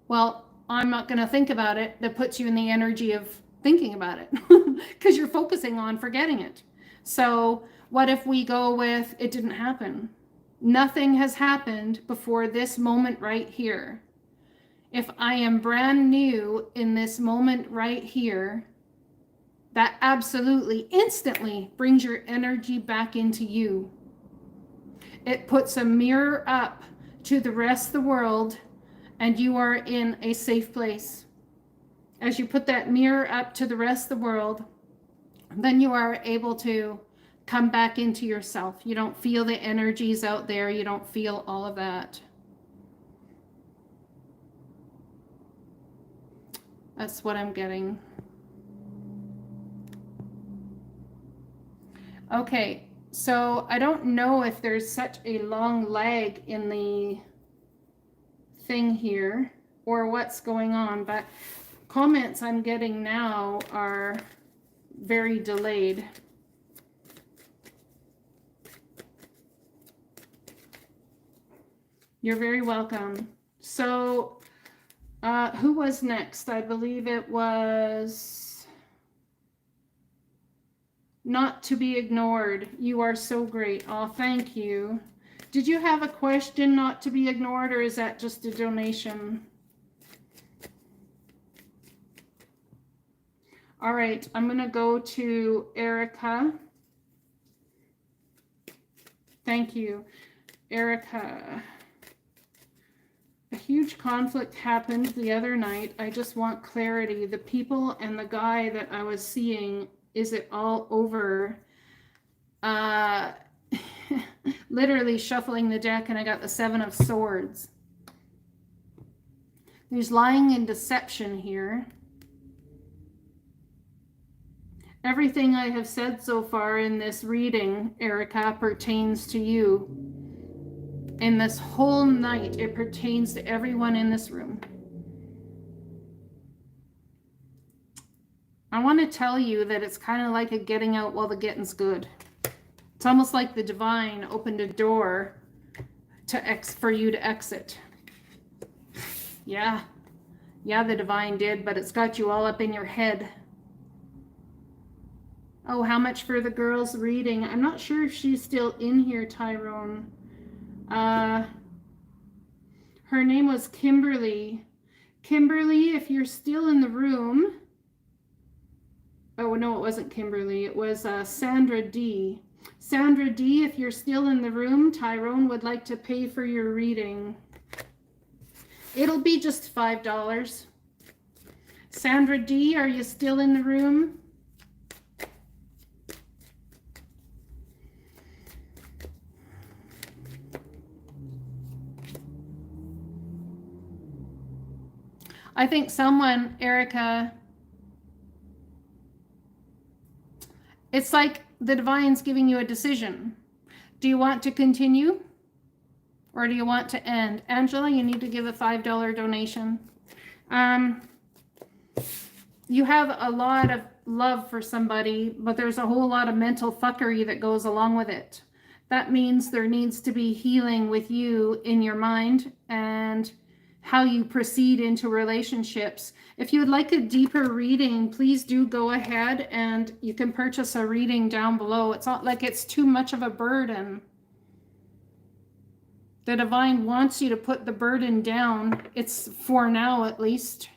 well, I'm not going to think about it, that puts you in the energy of thinking about it because you're focusing on forgetting it. So what if we go with, it didn't happen? Nothing has happened before this moment right here. If I am brand new in this moment right here, that absolutely instantly brings your energy back into you. It puts a mirror up to the rest of the world, and you are in a safe place. As you put that mirror up to the rest of the world, then you are able to come back into yourself. You don't feel the energies out there. You don't feel all of that. That's what I'm getting. Okay, so I don't know if there's such a long lag in the thing here or what's going on, but comments I'm getting now are very delayed. You're very welcome. So who was next? I believe it was Not to Be Ignored. You are so great. Oh, thank you. Did you have a question, Not to Be Ignored, or is that just a donation? All right, I'm going to go to Erica. Thank you, Erica. A huge conflict happened the other night. I just want clarity. The people and the guy that I was seeing, is it all over? Literally shuffling the deck, and I got the 7 of Swords. There's lying and deception here. Everything I have said so far in this reading, Erica, pertains to you. In this whole night, it pertains to everyone in this room. I want to tell you that it's kind of like a getting out while the getting's good. It's almost like the divine opened a door for you to exit. Yeah, the divine did, but it's got you all up in your head. Oh, how much for the girl's reading? I'm not sure if she's still in here, Tyrone. Her name was Kimberly. Kimberly, if you're still in the room. Oh, no, it wasn't Kimberly. It was Sandra D. Sandra D, if you're still in the room, Tyrone would like to pay for your reading. It'll be just $5. Sandra D, are you still in the room? I think someone, Erica, it's like the divine's giving you a decision. Do you want to continue or do you want to end? Angela, you need to give a $5 donation. You have a lot of love for somebody, but there's a whole lot of mental fuckery that goes along with it. That means there needs to be healing with you in your mind and how you proceed into relationships. If you would like a deeper reading, please do go ahead and you can purchase a reading down below. It's not like it's too much of a burden. The divine wants you to put the burden down. It's for now, at least.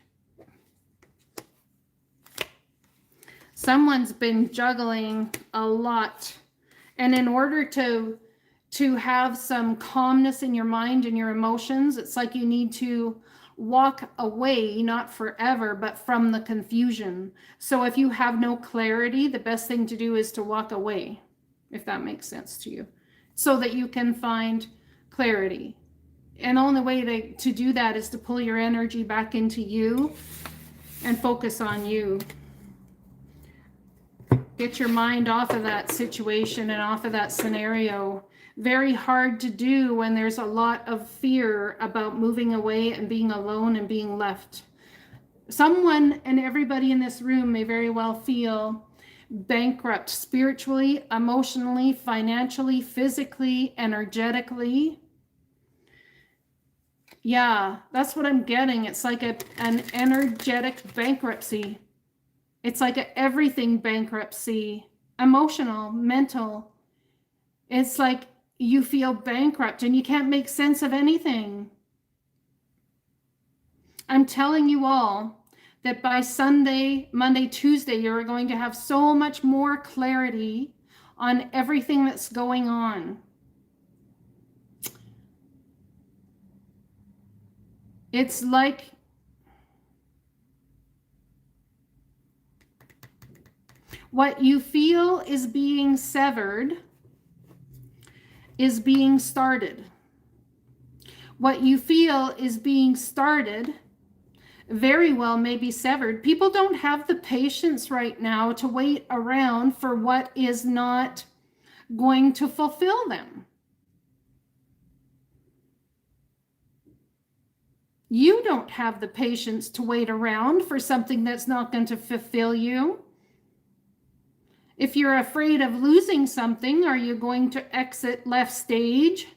Someone's been juggling a lot. And in order to have some calmness in your mind and your emotions, it's like you need to walk away, not forever, but from the confusion. So if you have no clarity, the best thing to do is to walk away, if that makes sense to you, so that you can find clarity. And the only way to do that is to pull your energy back into you and focus on you. Get your mind off of that situation and off of that scenario. Very hard to do when there's a lot of fear about moving away and being alone and being left. Someone and everybody in this room may very well feel bankrupt spiritually, emotionally, financially, physically, energetically. Yeah, that's what I'm getting. It's like an energetic bankruptcy. It's like an everything bankruptcy, emotional, mental. It's like you feel bankrupt and you can't make sense of anything. I'm telling you all that by Sunday, Monday, Tuesday, you're going to have so much more clarity on everything that's going on. It's like what you feel is being severed is being started. What you feel is being started very well may be severed. People don't have the patience right now to wait around for what is not going to fulfill them. You don't have the patience to wait around for something that's not going to fulfill you. If you're afraid of losing something, are you going to exit left stage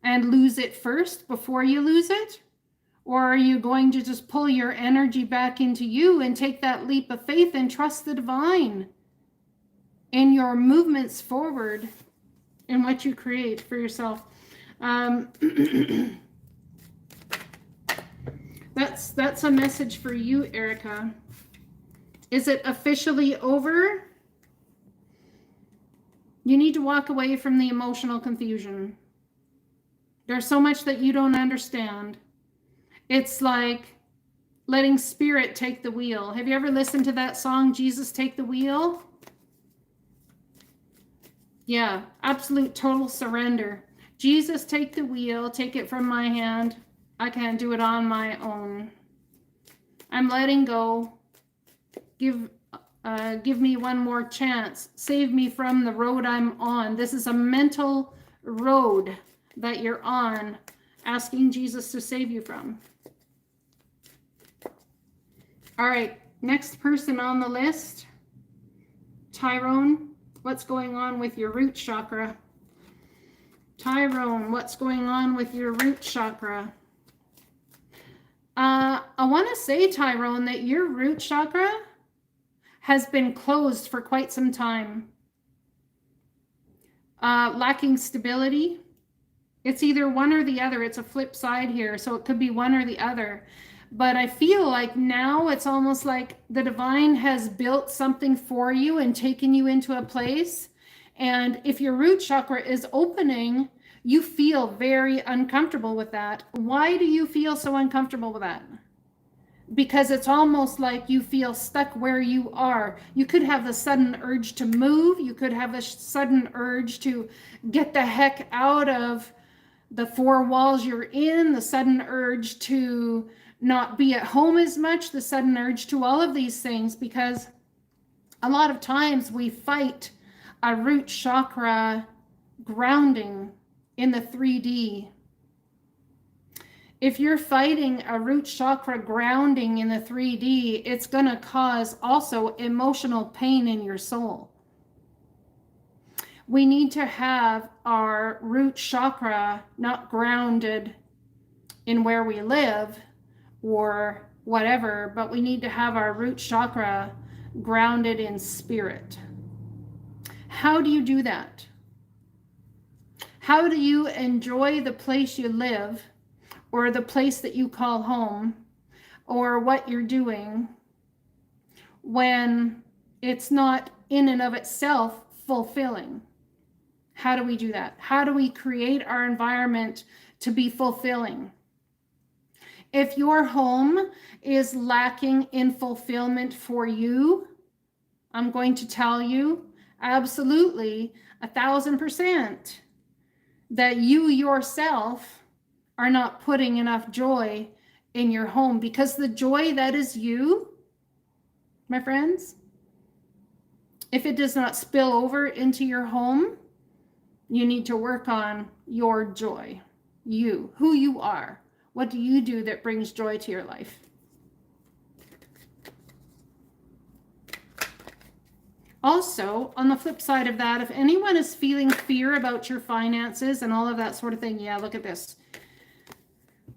and lose it first before you lose it? Or are you going to just pull your energy back into you and take that leap of faith and trust the divine in your movements forward in what you create for yourself? That's a message for you, Erica. Is it officially over? You need to walk away from the emotional confusion. There's so much that you don't understand. It's like letting spirit take the wheel. Have you ever listened to that song, Jesus Take the Wheel? Yeah, absolute total surrender. Jesus, take the wheel, take it from my hand. I can't do it on my own. I'm letting go. Give me one more chance. Save me from the road I'm on. This is a mental road that you're on, asking Jesus to save you from. All right, next person on the list, Tyrone, what's going on with your root chakra? Tyrone, what's going on with your root chakra? I want to say, Tyrone, that your root chakra has been closed for quite some time. Lacking stability, It's either one or the other. It's a flip side here. So it could be one or the other. But I feel like now it's almost like the divine has built something for you and taken you into a place. And if your root chakra is opening, you feel very uncomfortable with that. Why do you feel so uncomfortable with that? Because it's almost like you feel stuck where you are. You could have the sudden urge to move. You could have a sudden urge to get the heck out of the four walls you're in, the sudden urge to not be at home as much, the sudden urge to all of these things, because a lot of times we fight a root chakra grounding in the 3D. If you're fighting a root chakra grounding in the 3D, it's going to cause also emotional pain in your soul. We need to have our root chakra not grounded in where we live or whatever, but we need to have our root chakra grounded in spirit. How do you do that? How do you enjoy the place you live, or the place that you call home, or what you're doing, when it's not in and of itself fulfilling? How do we do that? How do we create our environment to be fulfilling? If your home is lacking in fulfillment for you, I'm going to tell you absolutely 1,000% that you yourself are not putting enough joy in your home, because the joy that is you, my friends, if it does not spill over into your home, you need to work on your joy. You, who you are. What do you do that brings joy to your life? Also, on the flip side of that, if anyone is feeling fear about your finances and all of that sort of thing, yeah, look at this.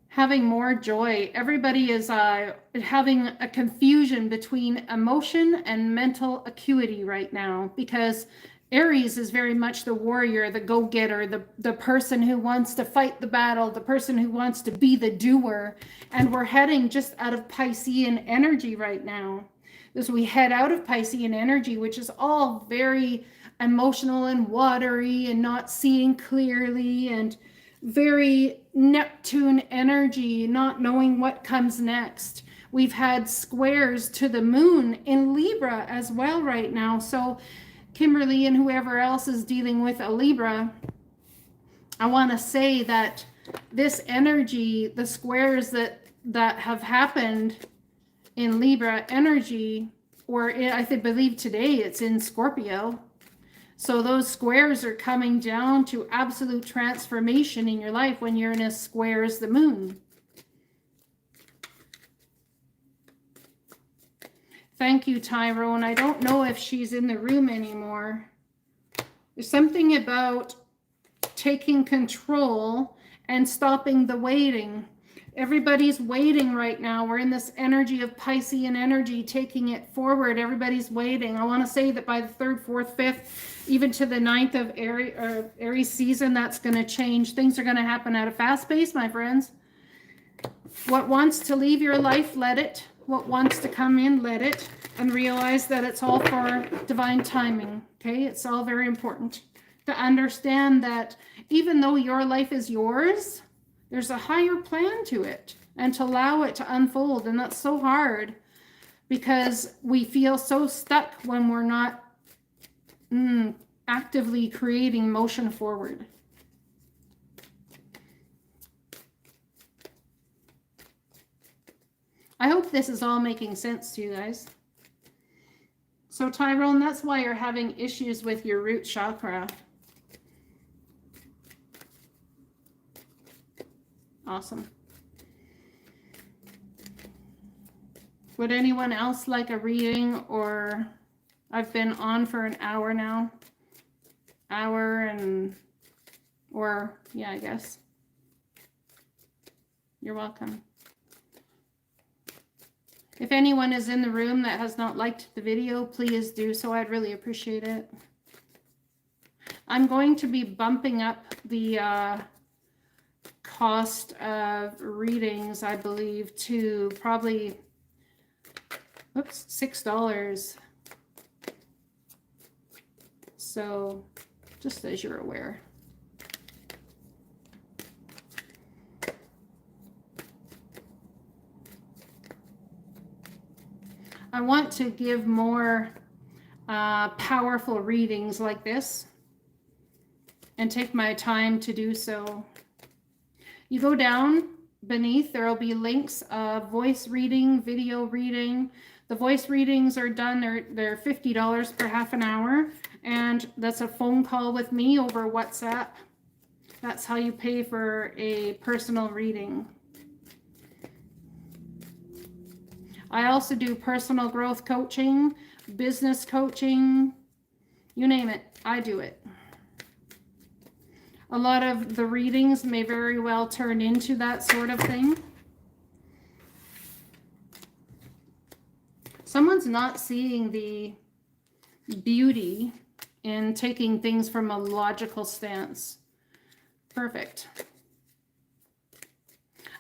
Having more joy. Everybody is having a confusion between emotion and mental acuity right now, because Aries is very much the warrior, the go-getter, the person who wants to fight the battle, the person who wants to be the doer. And we're heading just out of Piscean energy right now. As we head out of Piscean energy, which is all very emotional and watery and not seeing clearly, and very Neptune energy, not knowing what comes next. We've had squares to the moon in Libra as well right now. So Kimberly and whoever else is dealing with a Libra, I want to say that this energy, the squares that have happened in Libra energy, or I believe today it's in Scorpio. So those squares are coming down to absolute transformation in your life when Uranus squares the moon. Thank you, Tyrone. I don't know if she's in the room anymore. There's something about taking control and stopping the waiting. Everybody's waiting right now. We're in this energy of Piscean energy, taking it forward. Everybody's waiting. I want to say that by the 3rd, 4th, 5th, even to the 9th of Aries season, that's going to change. Things are going to happen at a fast pace, my friends. What wants to leave your life, let it. What wants to come in, let it. And realize that it's all for divine timing. Okay, it's all very important to understand that even though your life is yours, there's a higher plan to it, and to allow it to unfold. And that's so hard because we feel so stuck when we're not actively creating motion forward. I hope this is all making sense to you guys. So Tyrone, that's why you're having issues with your root chakra. Awesome. Would anyone else like a reading? Or I've been on for an hour now. Yeah, I guess. You're welcome. If anyone is in the room that has not liked the video, please do so. I'd really appreciate it. I'm going to be bumping up the cost of readings, I believe, to probably, oops, $6. So just as you're aware. I want to give more powerful readings like this and take my time to do so. You go down beneath, there will be links of voice reading, video reading. The voice readings are done, they're $50 per half an hour, and that's a phone call with me over WhatsApp. That's how you pay for a personal reading. I also do personal growth coaching, business coaching, you name it, I do it. A lot of the readings may very well turn into that sort of thing. Someone's not seeing the beauty in taking things from a logical stance. Perfect.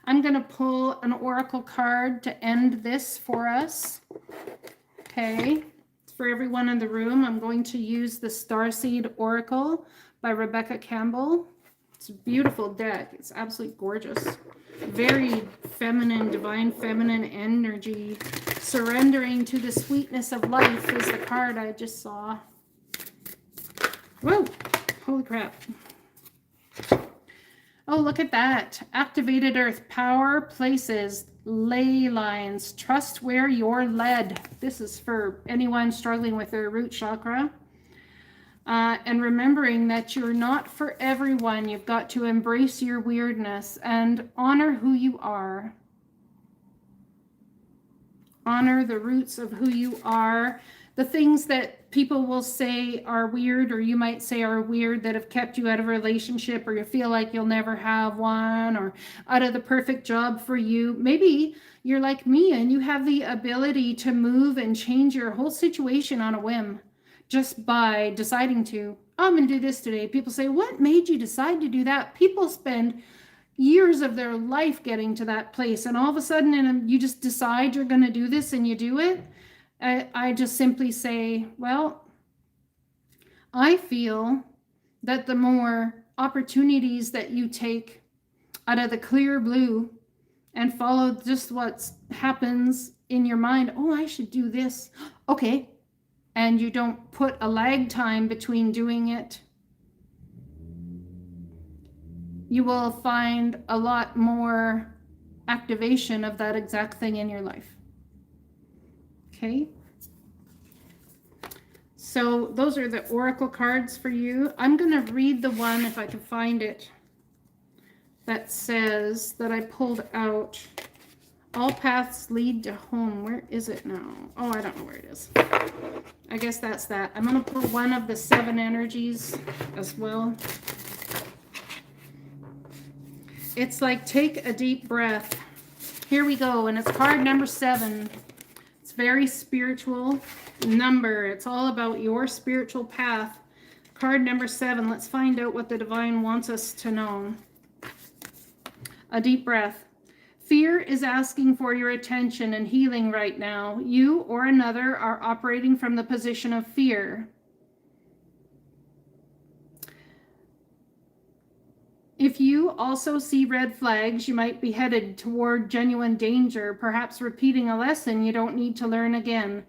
I'm going to pull an oracle card to end this for us. Okay. For everyone in the room, I'm going to use the Starseed Oracle by Rebecca Campbell. It's a beautiful deck. It's absolutely gorgeous. Very feminine, divine feminine energy. Surrendering to the sweetness of life is the card I just saw. Whoa, holy crap. Oh, look at that. Activated earth power, places, ley lines, trust where you're led. This is for anyone struggling with their root chakra. And remembering that you're not for everyone. You've got to embrace your weirdness and honor who you are. Honor the roots of who you are. The things that people will say are weird, or you might say are weird, that have kept you out of a relationship, or you feel like you'll never have one, or out of the perfect job for you. Maybe you're like me and you have the ability to move and change your whole situation on a whim just by deciding to. I'm going to do this today. People say, what made you decide to do that? People spend years of their life getting to that place, and all of a sudden you just decide you're going to do this and you do it. I just simply say, well, I feel that the more opportunities that you take out of the clear blue and follow just what happens in your mind, oh, I should do this. Okay. And you don't put a lag time between doing it, you will find a lot more activation of that exact thing in your life. Okay. So those are the oracle cards for you. I'm going to read the one, if I can find it, that says, that I pulled out, all paths lead to home. Where is it now? Oh, I don't know where it is. I guess that's that. I'm going to pull one of the 7 energies as well. It's like, take a deep breath. Here we go. And it's card number 7. It's very spiritual number. It's all about your spiritual path. Card number 7. Let's find out what the divine wants us to know. A deep breath. Fear is asking for your attention and healing right now. You or another are operating from the position of fear. If you also see red flags, you might be headed toward genuine danger, perhaps repeating a lesson you don't need to learn again.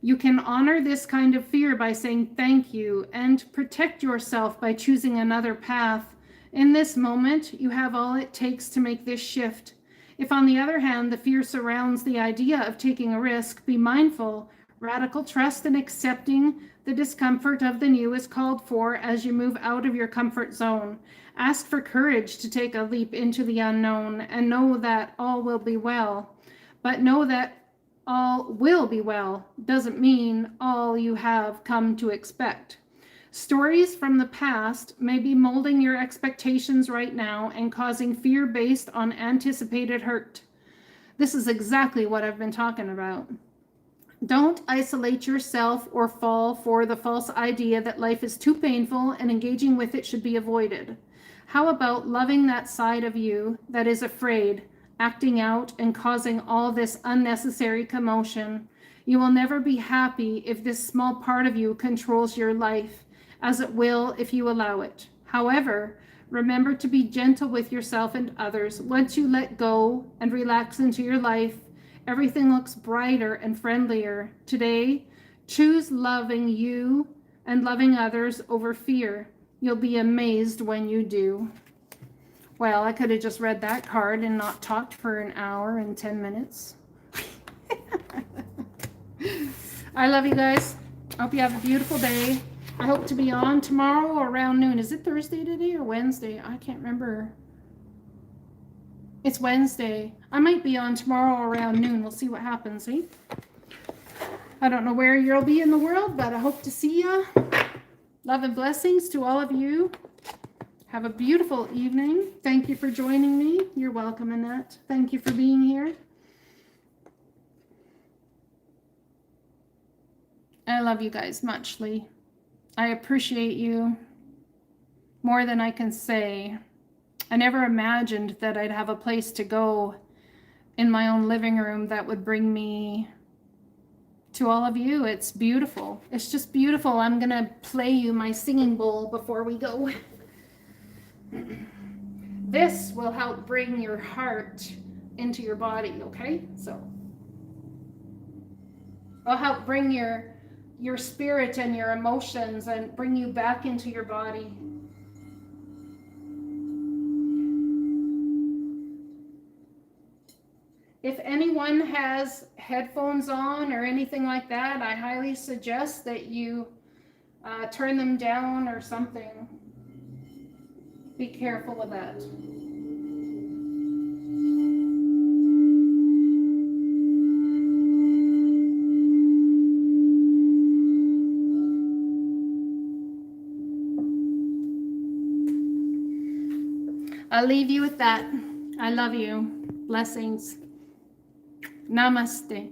You can honor this kind of fear by saying thank you and protect yourself by choosing another path. In this moment, you have all it takes to make this shift. If, on the other hand, the fear surrounds the idea of taking a risk, be mindful. Radical trust and accepting the discomfort of the new is called for as you move out of your comfort zone. Ask for courage to take a leap into the unknown and know that all will be well. But know that all will be well doesn't mean all you have come to expect. Stories from the past may be molding your expectations right now and causing fear based on anticipated hurt. This is exactly what I've been talking about. Don't isolate yourself or fall for the false idea that life is too painful and engaging with it should be avoided. How about loving that side of you that is afraid, acting out and causing all this unnecessary commotion? You will never be happy if this small part of you controls your life, as it will if you allow it. However, remember to be gentle with yourself and others. Once you let go and relax into your life, everything looks brighter and friendlier. Today, choose loving you and loving others over fear. You'll be amazed when you do. Well, I could have just read that card and not talked for an hour and 10 minutes. I love you guys. Hope you have a beautiful day. I hope to be on tomorrow around noon. Is it Thursday today or Wednesday? I can't remember. It's Wednesday. I might be on tomorrow around noon. We'll see what happens, eh? I don't know where you'll be in the world, but I hope to see you. Love and blessings to all of you. Have a beautiful evening. Thank you for joining me. You're welcome, Annette. Thank you for being here. I love you guys muchly. I appreciate you more than I can say. I never imagined that I'd have a place to go in my own living room that would bring me to all of you. It's beautiful. It's just beautiful. I'm going to play you my singing bowl before we go. This will help bring your heart into your body, okay? So it'll help bring your spirit and your emotions and bring you back into your body. If anyone has headphones on or anything like that, I highly suggest that you turn them down or something. Be careful of that. I'll leave you with that. I love you. Blessings. Namaste.